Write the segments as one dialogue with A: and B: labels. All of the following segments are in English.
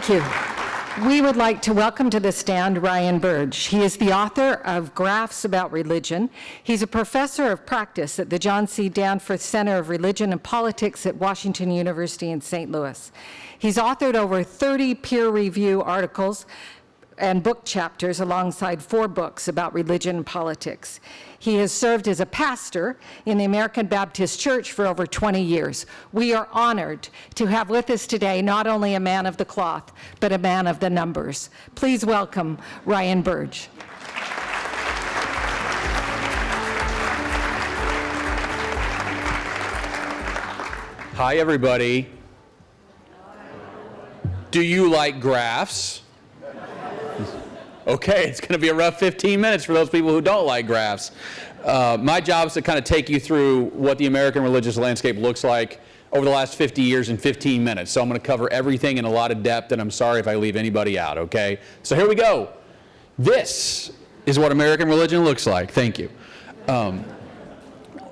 A: Thank you. We would like to welcome to the stand Ryan Burge. He is the author of Graphs About Religion. He's a professor of practice at the John C. Danforth Center of Religion and Politics at Washington University in St. Louis. He's authored over 30 peer-review articles and book chapters alongside 4 books about religion and politics. He has served as a pastor in the American Baptist Church for over 20 years. We are honored to have with us today not only a man of the cloth, but a man of the numbers. Please welcome Ryan Burge.
B: Hi, everybody. Do you like graphs? Okay, it's going to be a rough 15 minutes for those people who don't like graphs. My job is to kind of take you through what the American religious landscape looks like over the last 50 years in 15 minutes. So I'm going to cover everything in a lot of depth, and I'm sorry if I leave anybody out, okay? So here we go. This is what American religion looks like. Thank you.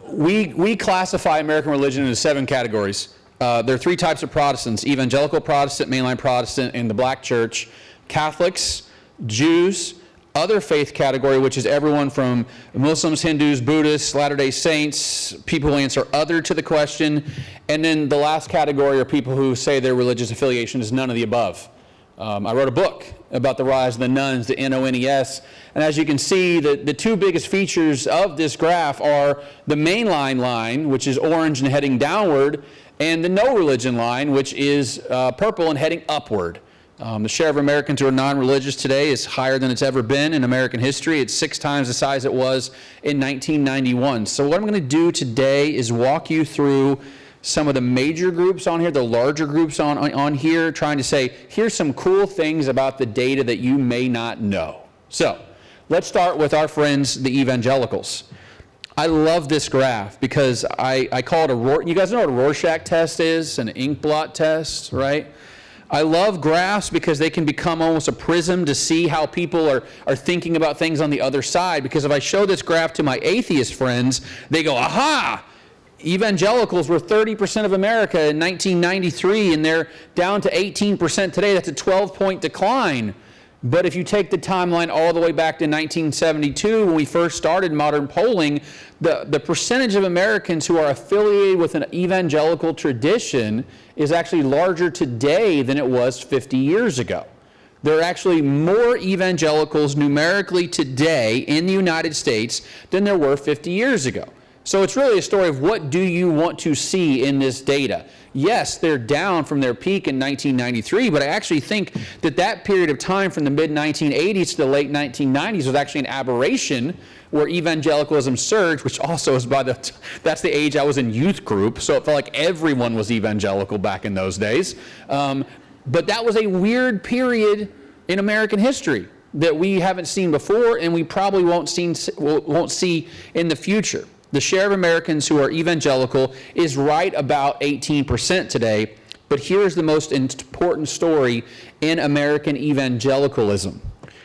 B: We classify American religion into 7 categories. There are 3 types of Protestants: evangelical Protestant, mainline Protestant, and the black church. Catholics, Jews, other faith category, which is everyone from Muslims, Hindus, Buddhists, Latter-day Saints, people who answer other to the question, and then the last category are people who say their religious affiliation is none of the above. I wrote a book about the rise of the nones, the N-O-N-E-S, and as you can see, the 2 biggest features of this graph are the mainline line, which is orange and heading downward, and the no religion line, which is purple and heading upward. The share of Americans who are non-religious today is higher than it's ever been in American history. It's 6 times the size it was in 1991. So what I'm going to do today is walk you through some of the major groups on here, the larger groups on here, trying to say, here's some cool things about the data that you may not know. So let's start with our friends, the evangelicals. I love this graph because I call it you guys know what a Rorschach test is, an ink blot test, right? I love graphs because they can become almost a prism to see how people are thinking about things on the other side. Because if I show this graph to my atheist friends, they go, aha! Evangelicals were 30% of America in 1993, and they're down to 18% today. That's a 12-point decline. But if you take the timeline all the way back to 1972, when we first started modern polling, the percentage of Americans who are affiliated with an evangelical tradition is actually larger today than it was 50 years ago. There are actually more evangelicals numerically today in the United States than there were 50 years ago. So it's really a story of what do you want to see in this data. Yes, they're down from their peak in 1993, but I actually think that period of time from the mid-1980s to the late 1990s was actually an aberration where evangelicalism surged, which also is that's the age I was in youth group, so it felt like everyone was evangelical back in those days. But that was a weird period in American history that we haven't seen before, and we probably won't see in the future. The share of Americans who are evangelical is right about 18% today, but here's the most important story in American evangelicalism,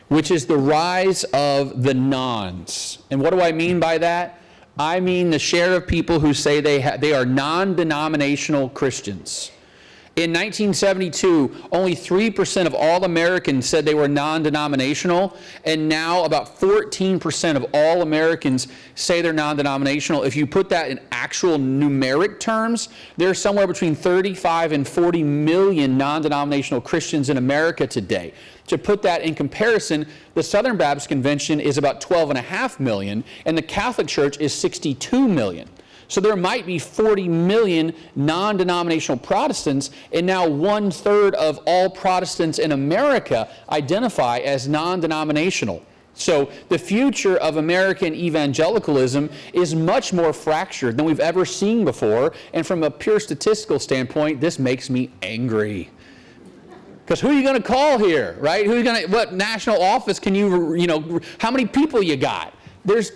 B: which is the rise of the nons. And what do I mean by that? I mean the share of people who say they are non-denominational Christians. In 1972, only 3% of all Americans said they were non-denominational, and now about 14% of all Americans say they're non-denominational. If you put that in actual numeric terms, there's somewhere between 35 and 40 million non-denominational Christians in America today. To put that in comparison, the Southern Baptist Convention is about 12.5 million, and the Catholic Church is 62 million. So there might be 40 million non-denominational Protestants, and now 1/3 of all Protestants in America identify as non-denominational. So the future of American evangelicalism is much more fractured than we've ever seen before, and from a pure statistical standpoint, this makes me angry. Because who are you going to call here, right? What national office can how many people you got? There's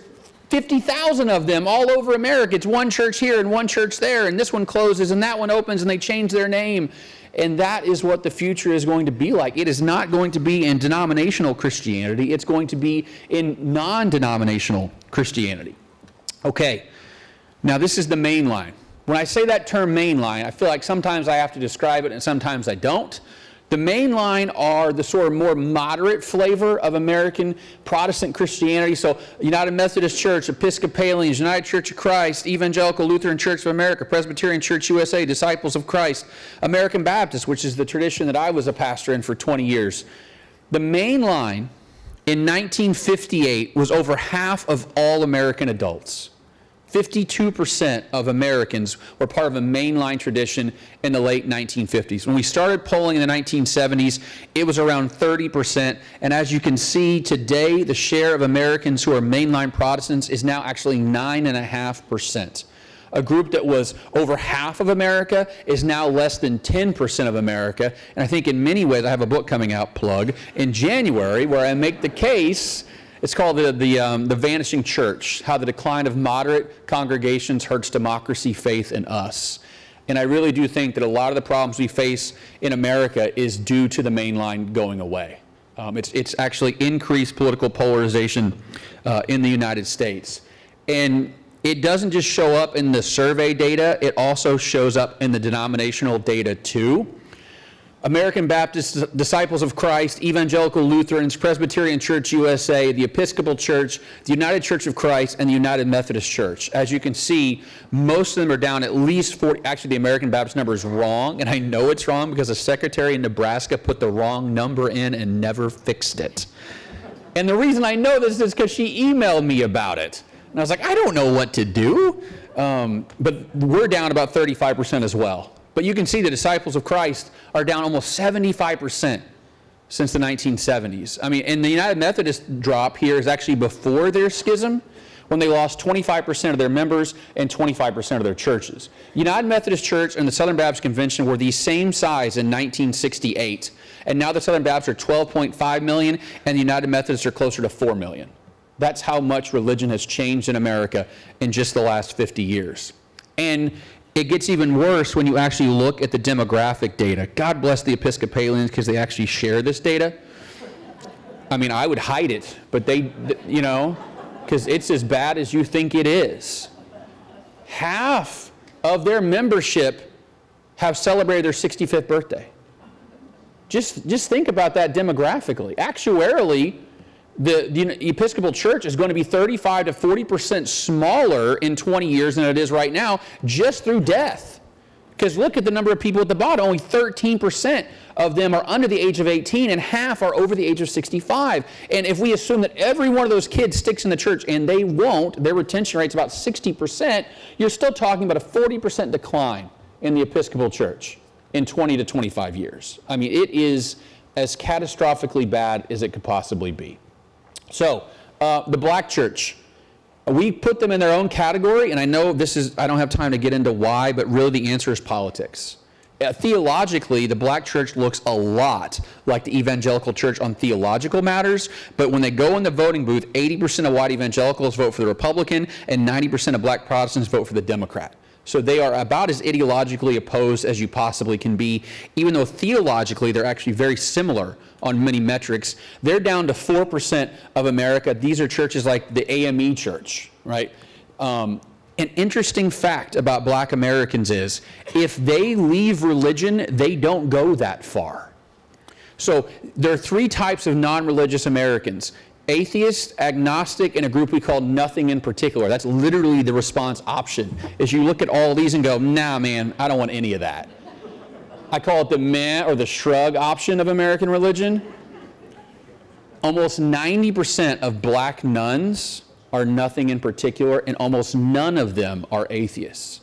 B: 50,000 of them all over America. It's one church here and one church there, and this one closes and that one opens and they change their name. And that is what the future is going to be like. It is not going to be in denominational Christianity. It's going to be in non-denominational Christianity. Okay, now this is the main line. When I say that term main line, I feel like sometimes I have to describe it and sometimes I don't. The mainline are the sort of more moderate flavor of American Protestant Christianity. So United Methodist Church, Episcopalians, United Church of Christ, Evangelical Lutheran Church of America, Presbyterian Church USA, Disciples of Christ, American Baptist, which is the tradition that I was a pastor in for 20 years. The mainline in 1958 was over half of all American adults. 52% of Americans were part of a mainline tradition in the late 1950s. When we started polling in the 1970s, it was around 30%. And as you can see today, the share of Americans who are mainline Protestants is now actually 9.5%. A group that was over half of America is now less than 10% of America. And I think in many ways, I have a book coming out, plug, in January, where I make the case. It's called the Vanishing Church, How the Decline of Moderate Congregations Hurts Democracy, Faith, and Us. And I really do think that a lot of the problems we face in America is due to the mainline going away. It's actually increased political polarization in the United States. And it doesn't just show up in the survey data, it also shows up in the denominational data too. American Baptist, Disciples of Christ, Evangelical Lutherans, Presbyterian Church USA, the Episcopal Church, the United Church of Christ, and the United Methodist Church. As you can see, most of them are down at least 40. Actually, the American Baptist number is wrong, and I know it's wrong because a secretary in Nebraska put the wrong number in and never fixed it. And the reason I know this is because she emailed me about it. And I was like, I don't know what to do. But we're down about 35% as well. But you can see the Disciples of Christ are down almost 75% since the 1970s. I mean, and the United Methodist drop here is actually before their schism, when they lost 25% of their members and 25% of their churches. United Methodist Church and the Southern Baptist Convention were the same size in 1968. And now the Southern Baptists are 12.5 million, and the United Methodists are closer to 4 million. That's how much religion has changed in America in just the last 50 years. And it gets even worse when you actually look at the demographic data. God bless the Episcopalians because they actually share this data. I mean, I would hide it, but they, you know, because it's as bad as you think it is. Half of their membership have celebrated their 65th birthday. Just think about that demographically. Actuarially, the Episcopal Church is going to be 35 to 40% smaller in 20 years than it is right now, just through death. Because look at the number of people at the bottom. Only 13% of them are under the age of 18, and half are over the age of 65. And if we assume that every one of those kids sticks in the church, and they won't, their retention rate's about 60%, you're still talking about a 40% decline in the Episcopal Church in 20 to 25 years. I mean, it is as catastrophically bad as it could possibly be. So, the black church, we put them in their own category, and I know I don't have time to get into why, but really the answer is politics. Theologically, the black church looks a lot like the evangelical church on theological matters, but when they go in the voting booth, 80% of white evangelicals vote for the Republican, and 90% of black Protestants vote for the Democrat. So they are about as ideologically opposed as you possibly can be, even though theologically they're actually very similar on many metrics. They're down to 4% of America. These are churches like the AME Church, right? An interesting fact about black Americans is if they leave religion, they don't go that far. So there are three types of non-religious Americans: atheist, agnostic, and a group we call nothing in particular. That's literally the response option. Is you look at all these and go, nah, man, I don't want any of that. I call it the meh or the shrug option of American religion. Almost 90% of black nuns are nothing in particular, and almost none of them are atheists.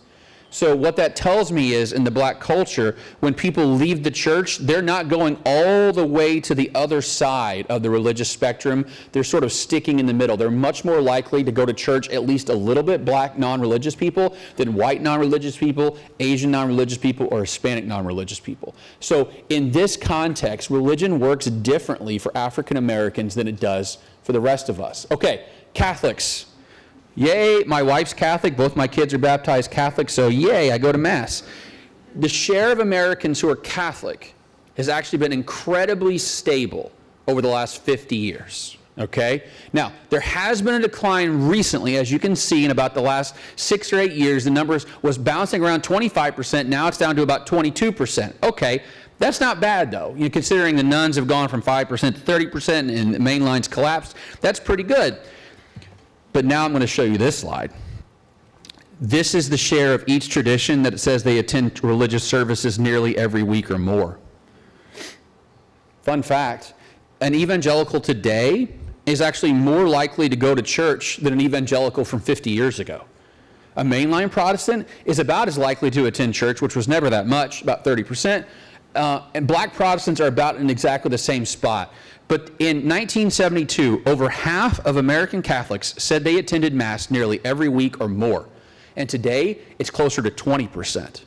B: So what that tells me is, in the black culture, when people leave the church, they're not going all the way to the other side of the religious spectrum. They're sort of sticking in the middle. They're much more likely to go to church at least a little bit, black non-religious people, than white non-religious people, Asian non-religious people, or Hispanic non-religious people. So in this context, religion works differently for African Americans than it does for the rest of us. Okay, Catholics. Yay, my wife's Catholic, both my kids are baptized Catholic, so yay, I go to Mass. The share of Americans who are Catholic has actually been incredibly stable over the last 50 years, okay? Now, there has been a decline recently, as you can see, in about the last 6 or 8 years. The numbers was bouncing around 25%, now it's down to about 22%. Okay, That's not bad, though. Considering the nuns have gone from 5% to 30% and the mainline's collapsed, that's pretty good. But now I'm going to show you this slide. This is the share of each tradition that it says they attend religious services nearly every week or more. Fun fact, an evangelical today is actually more likely to go to church than an evangelical from 50 years ago. A mainline Protestant is about as likely to attend church, which was never that much, about 30%, and black Protestants are about in exactly the same spot. But in 1972, over half of American Catholics said they attended Mass nearly every week or more. And today, it's closer to 20%.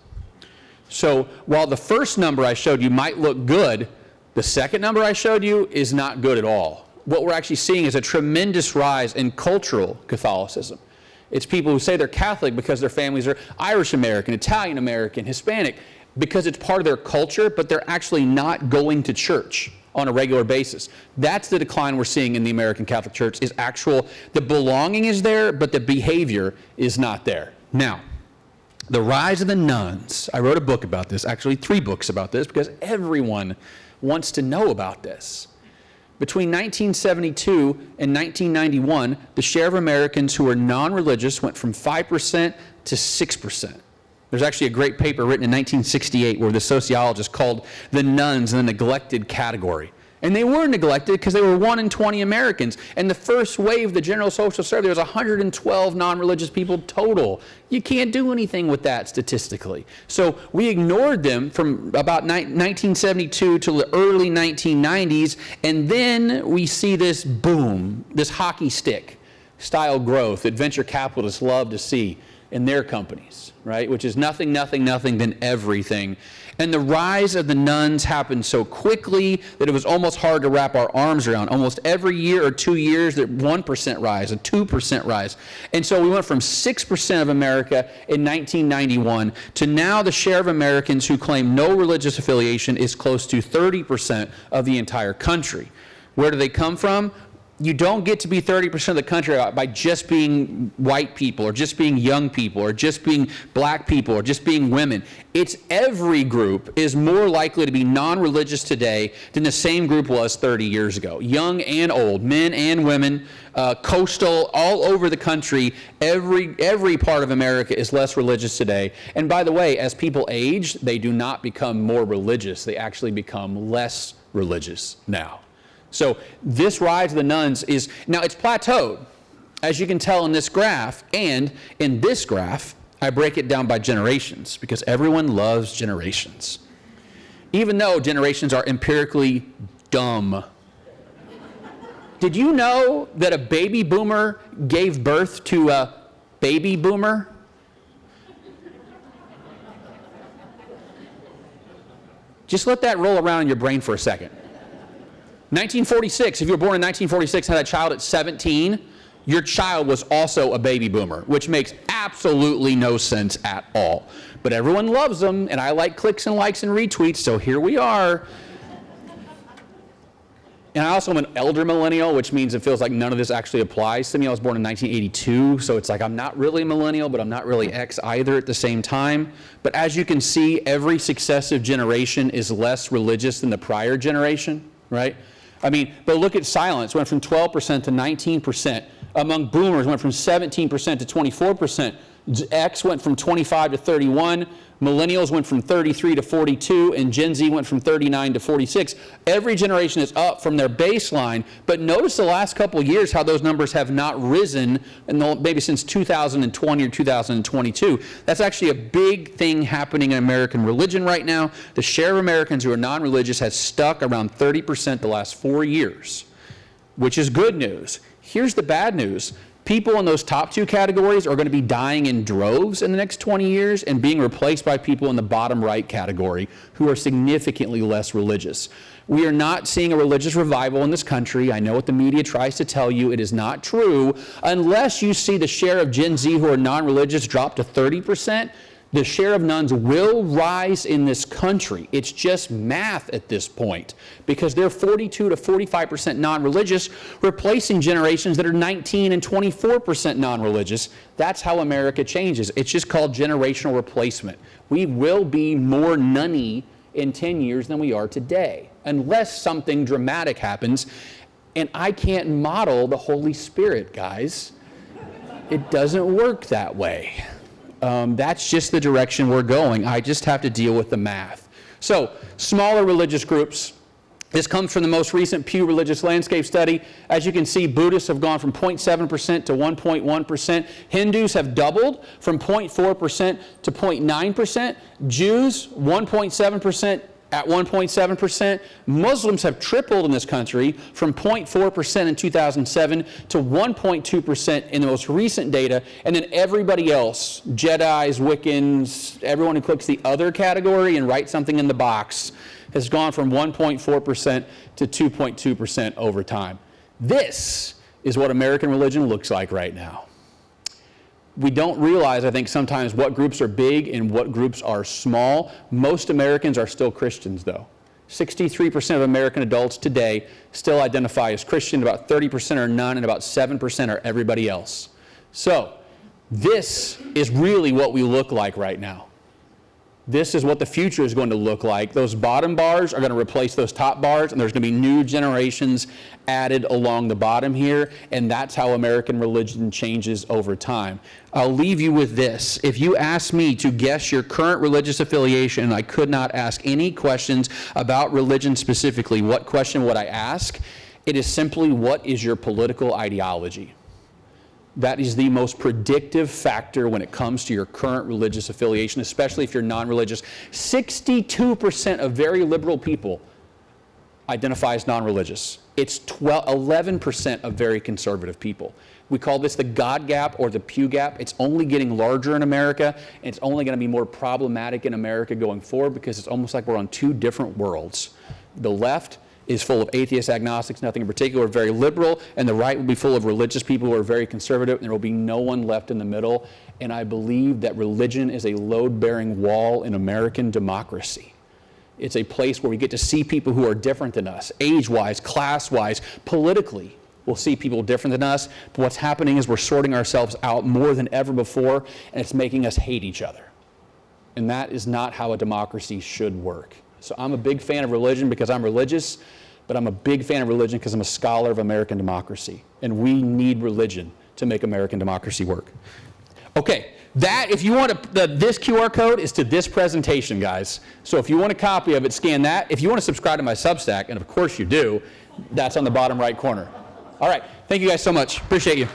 B: So while the first number I showed you might look good, the second number I showed you is not good at all. What we're actually seeing is a tremendous rise in cultural Catholicism. It's people who say they're Catholic because their families are Irish American, Italian American, Hispanic, because it's part of their culture, but they're actually not going to church on a regular basis. That's the decline we're seeing in the American Catholic Church, is the belonging is there, but the behavior is not there. Now, the rise of the nuns. I wrote a book about this, actually 3 books about this, because everyone wants to know about this. Between 1972 and 1991, the share of Americans who were non-religious went from 5% to 6%. There's actually a great paper written in 1968 where the sociologist called the nuns the neglected category. And they were neglected because they were 1 in 20 Americans. And the first wave, the General Social Survey, there was 112 non-religious people total. You can't do anything with that statistically. So we ignored them from about 1972 to the early 1990s, and then we see this boom, this hockey stick style growth that venture capitalists love to see in their companies, right? Which is nothing, nothing, nothing, then everything. And the rise of the nuns happened so quickly that it was almost hard to wrap our arms around. Almost every year or 2 years, there 1% rise, a 2% rise. And so we went from 6% of America in 1991 to now the share of Americans who claim no religious affiliation is close to 30% of the entire country. Where do they come from? You don't get to be 30% of the country by just being white people or just being young people or just being black people or just being women. It's every group is more likely to be non-religious today than the same group was 30 years ago. Young and old, men and women, coastal, all over the country, every part of America is less religious today. And by the way, as people age, they do not become more religious. They actually become less religious now. So this rise of the nuns is, now it's plateaued, as you can tell in this graph, and in this graph, I break it down by generations, because everyone loves generations. Even though generations are empirically dumb. Did you know that a baby boomer gave birth to a baby boomer? Just let that roll around in your brain for a second. 1946, if you were born in 1946 and had a child at 17, your child was also a baby boomer, which makes absolutely no sense at all. But everyone loves them, and I like clicks and likes and retweets, so here we are. And I also am an elder millennial, which means it feels like none of this actually applies to me. I was born in 1982, so it's like I'm not really a millennial, but I'm not really X either at the same time. But as you can see, every successive generation is less religious than the prior generation, right? I mean, but look at silence, went from 12% to 19%. Among boomers, went from 17% to 24%. X went from 25 to 31. Millennials went from 33 to 42, and Gen Z went from 39 to 46. Every generation is up from their baseline, but notice the last couple of years how those numbers have not risen, maybe since 2020 or 2022. That's actually a big thing happening in American religion right now. The share of Americans who are non-religious has stuck around 30% the last 4 years, which is good news. Here's the bad news. People in those top 2 categories are going to be dying in droves in the next 20 years and being replaced by people in the bottom right category who are significantly less religious. We are not seeing a religious revival in this country. I know what the media tries to tell you. It is not true. Unless you see the share of Gen Z who are non-religious drop to 30%, the share of nuns will rise in this country. It's just math at this point, because they're 42 to 45% non-religious, replacing generations that are 19 and 24% non-religious. That's how America changes. It's just called generational replacement. We will be more nunny in 10 years than we are today, unless something dramatic happens. And I can't model the Holy Spirit, guys. It doesn't work that way. That's just the direction we're going. I just have to deal with the math. So, smaller religious groups. This comes from the most recent Pew Religious Landscape Study. As you can see, Buddhists have gone from 0.7% to 1.1%. Hindus have doubled from 0.4% to 0.9%. Jews, 1.7% at 1.7%. Muslims have tripled in this country from 0.4% in 2007 to 1.2% in the most recent data. And then everybody else, Jedis, Wiccans, everyone who clicks the other category and writes something in the box, has gone from 1.4% to 2.2% over time. This is what American religion looks like right now. We don't realize, I think, sometimes what groups are big and what groups are small. Most Americans are still Christians, though. 63% of American adults today still identify as Christian, about 30% are none, and about 7% are everybody else. So, this is really what we look like right now. This is what the future is going to look like. Those bottom bars are going to replace those top bars, and there's going to be new generations added along the bottom here, and that's how American religion changes over time. I'll leave you with this. If you ask me to guess your current religious affiliation, and I could not ask any questions about religion specifically, what question would I ask? It is simply, what is your political ideology? That is the most predictive factor when it comes to your current religious affiliation, especially if you're non-religious. 62% of very liberal people identify as non-religious. It's 11% of very conservative people. We call this the God gap or the Pew gap. It's only getting larger in America, and it's only going to be more problematic in America going forward because it's almost like we're on two different worlds. The left is full of atheists, agnostics, nothing in particular, very liberal, and the right will be full of religious people who are very conservative, and there will be no one left in the middle. And I believe that religion is a load-bearing wall in American democracy. It's a place where we get to see people who are different than us, age-wise, class-wise, politically. We'll see people different than us, but what's happening is we're sorting ourselves out more than ever before, and it's making us hate each other. And that is not how a democracy should work. So I'm a big fan of religion because I'm religious, but I'm a big fan of religion because I'm a scholar of American democracy. And we need religion to make American democracy work. Okay, that, if you want this QR code is to this presentation, guys. So if you want a copy of it, scan that. If you want to subscribe to my Substack, and of course you do, that's on the bottom right corner. All right, thank you guys so much. Appreciate you.